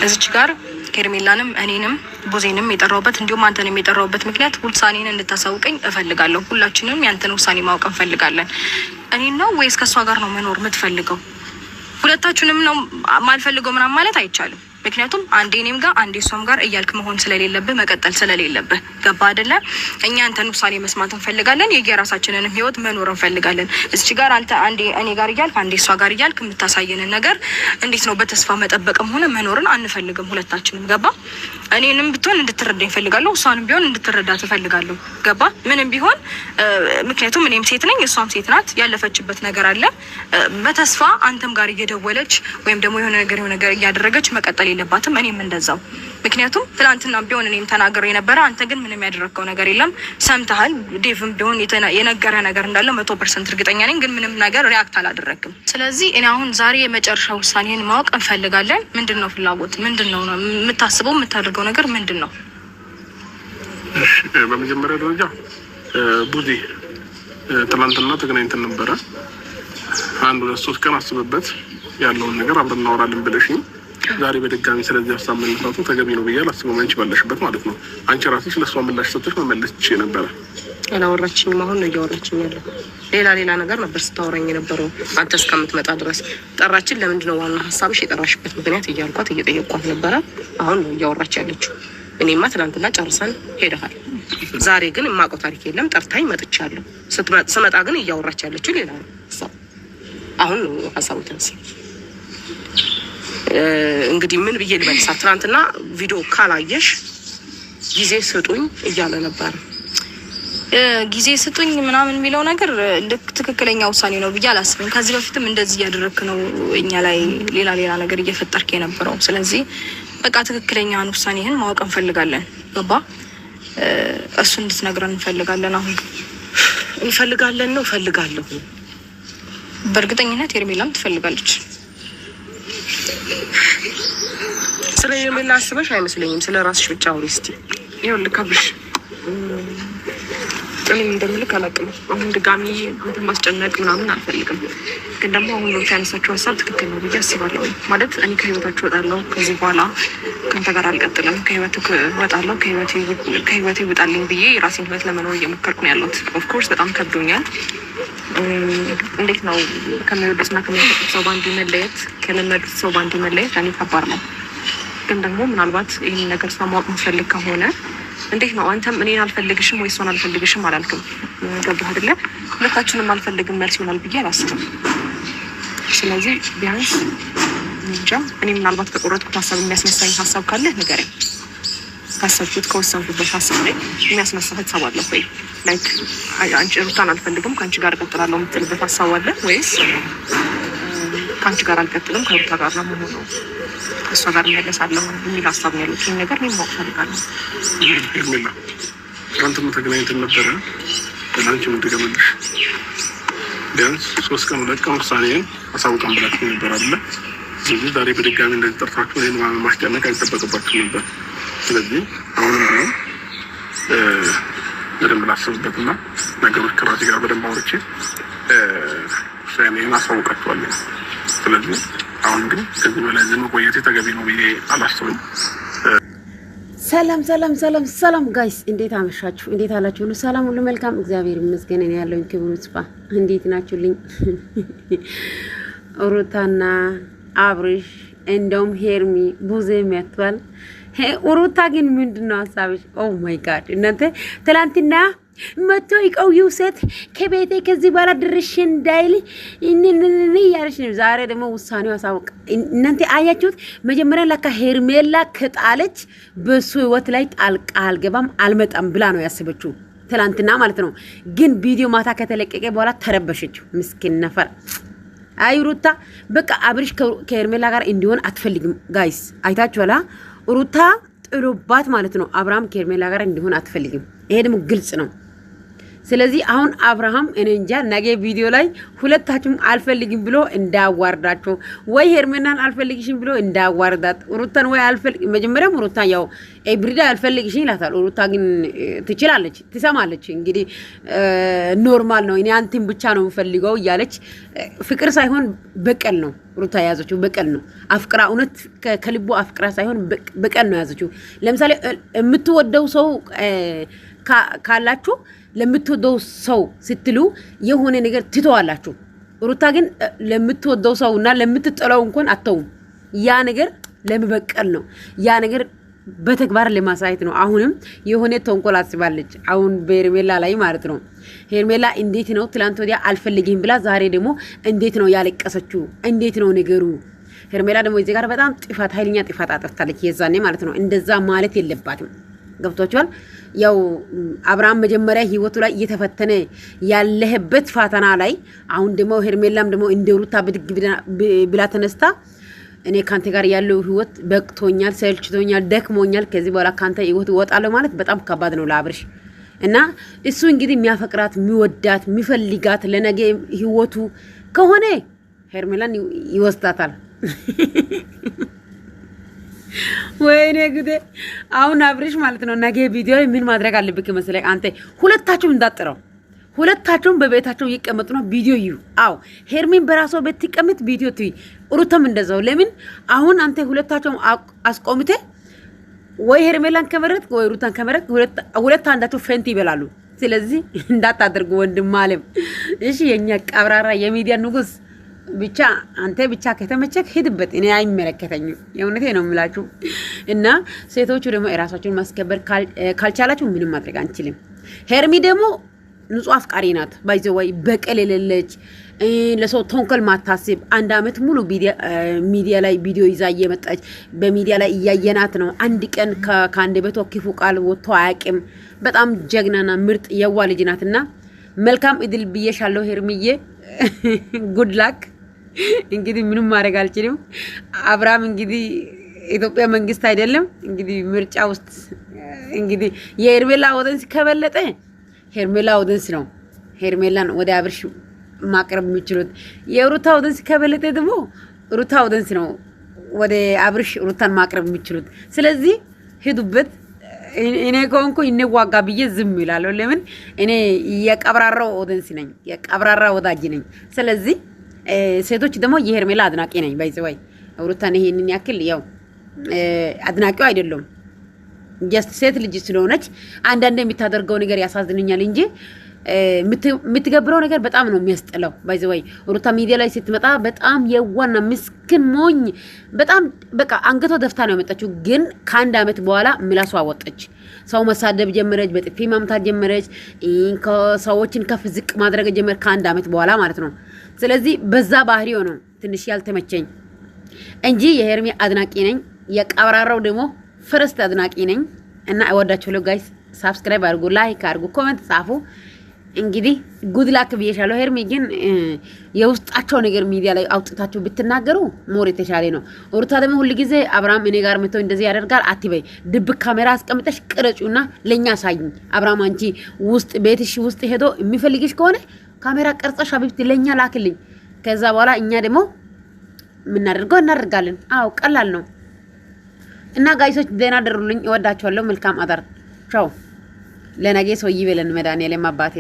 እዚች ጋር ኬርሜላንም እኔንም ቡዜንም የጠራውበት እንዲሁም አንተንም የጠራውበት ምክንያት ውሳኔን እንድታሳውቀኝ እፈልጋለሁ። ሁላችንም ያንተን ውሳኔ ማወቅ እንፈልጋለን። እኔ ነው ወይስ ከሷ ጋር ነው መኖር የምትፈልገው? ሁለታችንም ነው ማልፈልገው ምናምን ማለት አይቻልም። ምክንያቱም አንዴ እኔም ጋር አንዴ እሷም ጋር እያልክ መሆን ስለሌለብህ መቀጠል ስለሌለብህ ገባ አይደለ? እኛ አንተን ውሳኔ መስማት እንፈልጋለን። የየራሳችንን ህይወት መኖር እንፈልጋለን። እዚች ጋር አንተ አንዴ እኔ ጋር እያልክ አንዴ እሷ ጋር እያልክ የምታሳየንን ነገር እንዴት ነው በተስፋ መጠበቅም ሆነ መኖርን አንፈልግም ሁለታችንም ገባ? እኔንም ብትሆን እንድትረዳኝ እፈልጋለሁ፣ እሷንም ቢሆን እንድትረዳ ትፈልጋለሁ ገባ? ምንም ቢሆን ምክንያቱም እኔም ሴት ነኝ እሷም ሴት ናት። ያለፈችበት ነገር አለ። በተስፋ አንተም ጋር እየደወለች ወይም ደግሞ የሆነ ነገር እያደረገች መቀጠል የለባትም። እኔም እንደዛው። ምክንያቱም ትናንትና ቢሆን እኔም ተናግሬ የነበረ አንተ ግን ምንም ያደረግከው ነገር የለም። ሰምተሃል። ዴቭም ቢሆን የነገረ ነገር እንዳለ 100% እርግጠኛ ነኝ። ግን ምንም ነገር ሪያክት አላደረግም። ስለዚህ እኔ አሁን ዛሬ የመጨረሻ ውሳኔን ማወቅ እንፈልጋለን። ምንድን ነው ፍላጎት? ምንድን ነው የምታስበው? የምታደርገው ነገር ምንድን ነው? በመጀመሪያ ደረጃ ቡዜ ትናንትና ተገናኝተን ነበረ። 1-2-3 ቀን አስበበት ያለውን ነገር አብረን እናወራለን ብለሽኝ ዛሬ በድጋሚ ስለዚህ ሀሳብ መነሳቱ ተገቢ ነው ብዬ አላስብም። አንቺ ባለሽበት ማለት ነው። አንቺ ራስሽ ለእሷ ምላሽ ሰጥተሽ መመለስ ትችይ ነበረ። አላወራችኝም። አሁን ነው እያወራችኝ ያለው። ሌላ ነገር ነበር ስታወራኝ የነበረው አንተ እስከምትመጣ ድረስ። ጠራችን። ለምንድን ነው ዋና ሀሳብሽ የጠራሽበት ምክንያት እያልኳት እየጠየቅኳት ነበረ። አሁን ነው እያወራች ያለችው። እኔማ ትናንትና ጨርሰን ሄደሃል። ዛሬ ግን የማውቀው ታሪክ የለም። ጠርታኝ መጥቻለሁ። ስመጣ ግን እያወራች ያለችው ሌላ ነው ሀሳብ። አሁን ነው ሀሳቡ ተነሳ። እንግዲህ ምን ብዬ ልመልሳት? ትናንትና ቪዲዮ ካላየሽ ጊዜ ስጡኝ እያለ ነበር። ጊዜ ስጡኝ ምናምን የሚለው ነገር ትክክለኛ ውሳኔ ነው ብዬ አላስብም። ከዚህ በፊትም እንደዚህ እያደረክ ነው እኛ ላይ ሌላ ነገር እየፈጠርክ የነበረው። ስለዚህ በቃ ትክክለኛን ውሳኔህን ማወቅ እንፈልጋለን። ገባ? እሱ እንድትነግረን እንፈልጋለን። አሁን እፈልጋለሁ። በእርግጠኝነት ሄርሜላም ትፈልጋለች። ስለ ሄርሜላ አስበሽ አይመስለኝም። ስለ ራስሽ ብቻ አውሪ እስቲ። ይኸውልህ ካብሽ እኔ እንደምልክ አላውቅም። አሁን ድጋሚ እንትን ማስጨነቅ ምናምን አልፈልግም። ግን ደግሞ አሁን ነው ያነሳችው ሀሳብ ትክክል ነው ብዬ አስባለሁ። ማለት እኔ ከህይወታችሁ እወጣለሁ። ከዚህ በኋላ ከአንተ ጋር አልቀጥልም። ከህይወትህ እወጣለሁ። ከህይወቴ ውጣልኝ ብዬ የራሴን ህይወት ለመኖር እየሞከርኩ ነው ያለሁት። ኦፍኮርስ በጣም ከብዶኛል። እንዴት ነው ከሚወዱትና ከሚያፈቅሩት ሰው ባንዲ መለየት፣ ከለመዱት ሰው ባንዲ መለየት ለእኔ ከባድ ነው። ግን ደግሞ ምናልባት ይህን ነገር እሷ ማወቅ የምትፈልግ ከሆነ እንዴት ነው አንተም እኔን አልፈልግሽም ወይ እሷን አልፈልግሽም አላልክም። ገባህ አይደለ? ሁለታችንም አልፈልግም መልስ ይሆናል ብዬ አላስብም። ስለዚህ ቢያንስ እንጃ እኔ ምናልባት ከቆረጥኩት ሀሳብ የሚያስነሳኝ ሀሳብ ካለ ንገረኝ። ካሰብኩት ከወሰንኩበት ሀሳብ ላይ የሚያስነሳ ሀሳብ አለ ወይ? ላይክ አንቺ ሩታን አልፈልግም ከአንቺ ጋር እቀጥላለሁ የምትልበት ሀሳብ አለ ወይስ ከአንቺ ጋር አልቀጥልም ከሩታ ጋር ነው የምሆነው ከእሷ ጋር እመለሳለሁ የሚል ሀሳብ ነው ያሉት? ይህን ነገር እኔም ማወቅ እፈልጋለሁ። ሄርሜላ ትናንትና ተገናኝተን ነበረ። ለአንቺ ምን ትገመልሽ? ቢያንስ 3 ቀን 2 ቀን ውሳኔን አሳውቀን ብላችሁ ነበር አይደለ? ስለዚህ ዛሬ በድጋሚ እንደዚህ ጠርታችሁ እኔን ማስጨነቅ አይጠበቅባችሁ ነበር። ስለዚህ አሁንም ቢሆን በደንብ ላስብበትና ነገሮች ከራሴ ጋር በደንብ አውርቼ ውሳኔን አሳውቃችኋለሁ። ስለዚህ አሁን ግን ከዚህ በላይ ዝም ቆየቴ ተገቢ ነው ብዬ አላስብም። ሰላም ጋይስ፣ እንዴት አመሻችሁ? እንዴት አላችሁ? ሁሉ ሰላም፣ ሁሉ መልካም፣ እግዚአብሔር ይመስገን። እኔ ያለሁኝ ክብሩ ይስፋ። እንዴት ናችሁልኝ? ሩታና አብርሽ እንደውም ሄርሚ ቡዜ የሚያትባል ሩታ ግን ምንድነው ሀሳብሽ? ኦ ማይ ጋድ እናንተ ትላንትና መቶ ይቀውዩ ሴት ከቤቴ ከዚህ በኋላ ድርሽ እንዳይል እንንንን ያርሽ ነው። ዛሬ ደግሞ ውሳኔው አሳውቅ። እናንተ አያችሁት? መጀመሪያ ለካ ሄርሜላ ከጣለች በሱ ህይወት ላይ ጣልቃ አልገባም አልመጣም ብላ ነው ያሰበችው ትላንትና ማለት ነው። ግን ቪዲዮ ማታ ከተለቀቀ በኋላ ተረበሸችው። ምስኪን ነፈር። አይ ሩታ በቃ አብርሽ ከሄርሜላ ጋር እንዲሆን አትፈልግም። ጋይስ አይታችኋላ? ሩታ ጥሎባት ማለት ነው። አብርሃም ከሄርሜላ ጋር እንዲሆን አትፈልግም። ይሄ ደግሞ ግልጽ ነው። ስለዚህ አሁን አብርሃም እኔ እንጃ ነገ ቪዲዮ ላይ ሁለታችሁም አልፈልግም ብሎ እንዳዋርዳቸው ወይ ሄርሜናን አልፈልግሽም ብሎ እንዳዋርዳት ሩታን ወይ አልፈልግ መጀመሪያም ሩታ ያው ኤብሪዳ አልፈልግሽኝ ይላታል። ሩታ ግን ትችላለች፣ ትሰማለች። እንግዲህ ኖርማል ነው እኔ አንተን ብቻ ነው የምፈልገው እያለች ፍቅር ሳይሆን በቀል ነው ሩታ ያዘችው፣ በቀል ነው አፍቅራ፣ እውነት ከልቡ አፍቅራ ሳይሆን በቀል ነው ያዘችው። ለምሳሌ የምትወደው ሰው ካላችሁ ለምትወደው ሰው ስትሉ የሆነ ነገር ትተዋላችሁ። ሩታ ግን ለምትወደው ሰውና ለምትጠላው እንኳን አተውም። ያ ነገር ለመበቀል ነው፣ ያ ነገር በተግባር ለማሳየት ነው። አሁንም የሆነ ተንኮል አስባለች፣ አሁን በሄርሜላ ላይ ማለት ነው። ሄርሜላ እንዴት ነው ትላንት ወዲያ አልፈልግም ብላ ዛሬ ደግሞ እንዴት ነው ያለቀሰችው? እንዴት ነው ነገሩ? ሄርሜላ ደግሞ እዚህ ጋር በጣም ጥፋት፣ ኃይለኛ ጥፋት አጥፍታለች የዛኔ ማለት ነው። እንደዛ ማለት የለባትም። ገብቷችኋል? ያው አብርሃም መጀመሪያ ህይወቱ ላይ እየተፈተነ ያለህበት ፈተና ላይ አሁን ደግሞ ሄርሜላም ደግሞ እንደ ሩታ ብድግ ብላ ተነስታ እኔ ካንተ ጋር ያለው ህይወት በቅቶኛል፣ ሰልችቶኛል፣ ደክሞኛል፣ ከዚህ በኋላ ካንተ ህይወት እወጣለሁ ማለት በጣም ከባድ ነው ለአብርሽ። እና እሱ እንግዲህ የሚያፈቅራት የሚወዳት የሚፈልጋት ለነገ ህይወቱ ከሆነ ሄርሜላን ይወስዳታል። ወይኔ ጉዴ! አሁን አብርሽ ማለት ነው ነገ ቪዲዮ ላይ ምን ማድረግ አለብክ መሰለኝ? አንተ ሁለታችሁም እንዳጥረው፣ ሁለታችሁም በቤታቸው ይቀመጡና ቪዲዮ ይዩ። አው ሄርሜን በራሷ ቤት ትቀመጥ ቪዲዮ ትይ፣ ሩታም እንደዛው። ለምን አሁን አንተ ሁለታችሁም አስቆምቴ ወይ ሄርሜላን ከመረጥ ወይ ሩታን ከመረጥ ሁለት አንዳቸው ፈንት ይበላሉ። ስለዚህ እንዳታደርጉ ወንድም ማለም። እሺ የኛ ቀብራራ የሚዲያ ንጉስ ብቻ አንተ ብቻ ከተመቸክ ሂድበት፣ እኔ አይመለከተኝም። የእውነቴ ነው የምላችሁ። እና ሴቶቹ ደግሞ የራሳቸውን ማስከበር ካልቻላችሁ ምንም ማድረግ አንችልም። ሄርሚ ደግሞ ንጹህ አፍቃሪ ናት። ባይዘወይ በቀል የሌለች ለሰው ተንኮል ማታስብ፣ አንድ አመት ሙሉ ሚዲያ ላይ ቪዲዮ ይዛ እየመጣች በሚዲያ ላይ እያየናት ነው። አንድ ቀን ከአንደበቷ ክፉ ቃል ወጥቶ አያውቅም። በጣም ጀግናና ምርጥ የዋ ልጅ ናትና መልካም እድል ብዬሻለሁ ሄርሚዬ። ጉድ ላክ። እንግዲህ ምንም ማድረግ አልችልም። አብርሃም እንግዲህ ኢትዮጵያ መንግስት አይደለም እንግዲህ ምርጫ ውስጥ እንግዲህ የሄርሜላ ወደንስ ከበለጠ ሄርሜላ ወደንስ ነው ሄርሜላን ወደ አብርሽ ማቅረብ የሚችሉት። የሩታ ወደንስ ከበለጠ ደግሞ ሩታ ወደንስ ነው ወደ አብርሽ ሩታን ማቅረብ የሚችሉት። ስለዚህ ሂዱበት። እኔ ኮንኩ እንዋጋ ብዬ ዝም ይላል። ለምን እኔ የቀብራራው ኦዲየንስ ነኝ፣ የቀብራራ ወዳጅ ነኝ። ስለዚህ ሴቶች ደግሞ የሄርሜላ አድናቂ ነኝ። ባይዘዋይ ሩታን ይሄንን ያክል ያው አድናቂው አይደለም፣ ጀስት ሴት ልጅ ስለሆነች አንዳንዴ የምታደርገው ነገር ያሳዝነኛል እንጂ የምትገብረው ነገር በጣም ነው የሚያስጠላው። ባይዘዋይ ሩታ ሚዲያ ላይ ስትመጣ በጣም የዋና ምስኪን ሞኝ፣ በጣም በቃ አንገቷ ደፍታ ነው የመጣችው። ግን ከአንድ አመት በኋላ ምላሷ አወጣች። ሰው መሳደብ ጀመረች፣ በጥፊ ማምታት ጀመረች፣ ሰዎችን ከፍ ዝቅ ማድረግ ጀመረች ከአንድ አመት በኋላ ማለት ነው። ስለዚህ በዛ ባህሪው ነው ትንሽ ያልተመቸኝ እንጂ የሄርሜ አድናቂ ነኝ። የቀብራራው ደግሞ ፈረስት አድናቂ ነኝ። እና እወዳችኋለሁ ጋይስ። ሰብስክራይብ አድርጉ፣ ላይክ አድርጉ፣ ኮሜንት ጻፉ። እንግዲህ ጉድ ላክ ብዬሻለሁ። ሄርሜ ግን የውስጣቸው ነገር ሚዲያ ላይ አውጥታችሁ ብትናገሩ ሞር የተሻለ ነው። ሩታ ደግሞ ሁሉ ጊዜ አብርሃም እኔ ጋር መተው እንደዚህ ያደርጋል አትበይ። ድብቅ ካሜራ አስቀምጠሽ ቅረጩና ለኛ ሳይኝ። አብርሃም አንቺ ውስጥ ቤትሽ ውስጥ ሄዶ የሚፈልግሽ ከሆነ ካሜራ ቀርጸሽ አብብት ለኛ ላክልኝ። ከዛ በኋላ እኛ ደግሞ ምናደርገው እናደርጋለን። አው ቀላል ነው። እና ጋይሶች ደህና ደሩልኝ። እወዳችኋለሁ። መልካም አዳር። ቻው። ለነገ ሰው ይበለን መድኃኒዓለም አባቴ።